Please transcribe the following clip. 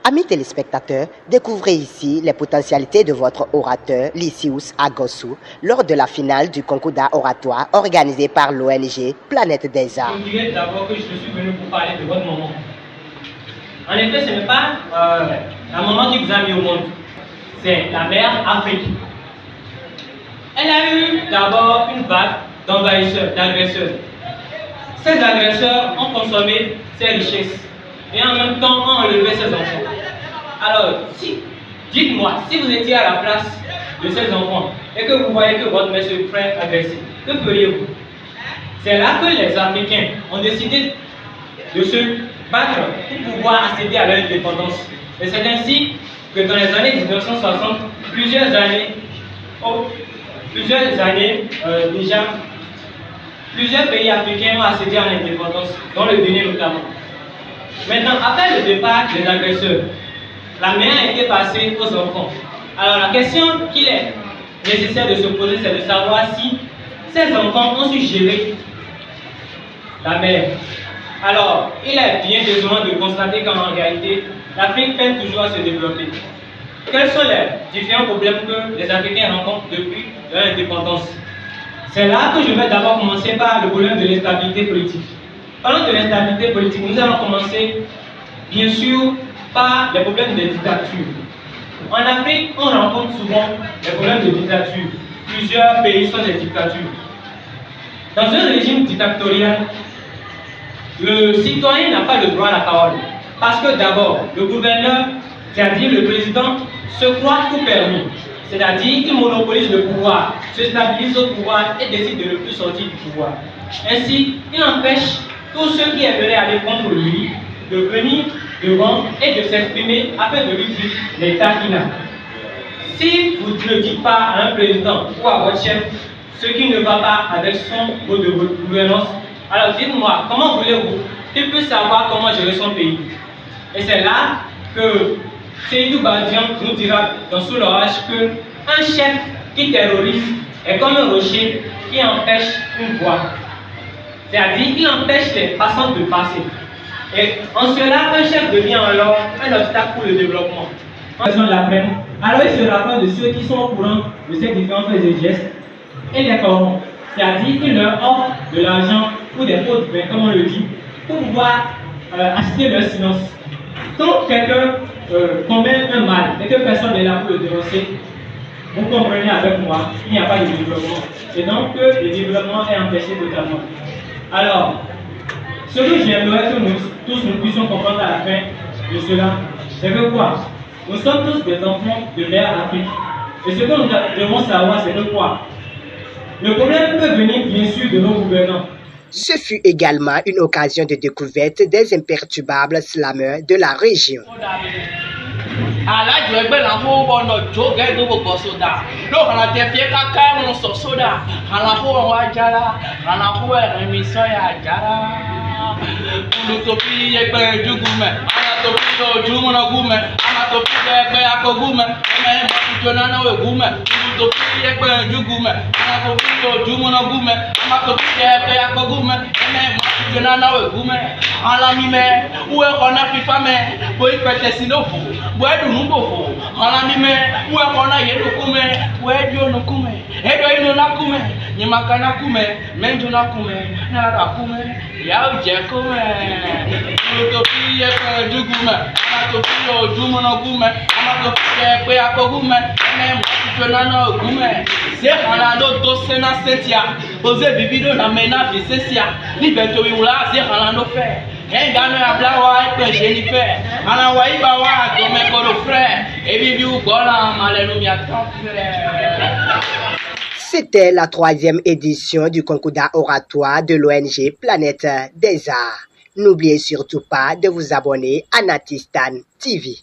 Amis téléspectateurs, découvrez ici les potentialités de votre orateur Lysius Agosu lors de la finale du concours d'art oratoire organisé par l'ONG Planète des Arts. Je dirais d'abord que je suis venu pour parler de votre maman. En effet, ce n'est pas la maman qui vous a mis au monde, c'est la mère Afrique. Elle a eu d'abord une vague d'envahisseurs, d'agresseurs. Ces agresseurs ont consommé ses richesses et en même temps ont enlevé ses enfants. Alors, dites-moi, si vous étiez à la place de ces enfants et que vous voyez que votre mère se fait agresser, que feriez-vous? C'est là que les Africains ont décidé de se battre pour pouvoir accéder à leur indépendance. Et c'est ainsi que dans les années 1960, plusieurs déjà, plusieurs pays africains ont accédé à l'indépendance, dont le Bénin notamment. Maintenant, après le départ des agresseurs, la main a été passée aux enfants. Alors la question qu'il est nécessaire de se poser, c'est de savoir si ces enfants ont su gérer la mère. Alors, il est bien désolant de constater qu'en réalité, l'Afrique peine toujours à se développer. Quels sont les différents problèmes que les Africains rencontrent depuis leur indépendance? C'est là que je vais d'abord commencer par le problème de l'instabilité politique. Parlant de l'instabilité politique, nous allons commencer, bien sûr, par les problèmes de dictature. En Afrique, on rencontre souvent les problèmes de dictature. Plusieurs pays sont des dictatures. Dans un régime dictatorial, le citoyen n'a pas le droit à la parole. Parce que d'abord, le gouverneur, c'est-à-dire le président, se croit tout permis. C'est-à-dire qu'il monopolise le pouvoir, se stabilise au pouvoir et décide de ne plus sortir du pouvoir. Ainsi, il empêche tous ceux qui aimeraient aller contre lui de venir devant et de s'exprimer afin de lui dire l'état qu'il a. Si vous ne dites pas à un président ou à votre chef ce qui ne va pas avec son mode de gouvernance, alors dites-moi, comment voulez-vous qu'il puisse savoir comment gérer son pays? Et c'est là que Seydou Badian nous dira dans Sous l'orage qu'un chef qui terrorise est comme un rocher qui empêche une voie. C'est-à-dire qu'il empêche les passants de passer. Et en cela, un chef devient alors un obstacle pour le développement. Alors il se rappelle de ceux qui sont au courant de ces différents faits et gestes et les corrompent. C'est-à-dire qu'il leur offre de l'argent ou des pots de vin, comme on le dit, pour pouvoir acheter leur silence. Quand quelqu'un commet un mal et que personne n'est là pour le dénoncer, vous comprenez avec moi, il n'y a pas de développement. Et donc que le développement est empêché totalement. Alors, ce que j'aimerais que nous tous nous puissions comprendre à la fin de cela, c'est que quoi? Nous sommes tous des enfants de mère Afrique. Et ce que nous devons savoir, c'est que quoi? Le problème peut venir bien sûr de nos gouvernants. Ce fut également une occasion de découverte des imperturbables slameurs de la région. C'était la 3e édition du concours d'art oratoire de l'ONG Planète des Arts. N'oubliez surtout pas de vous abonner à Natistan TV.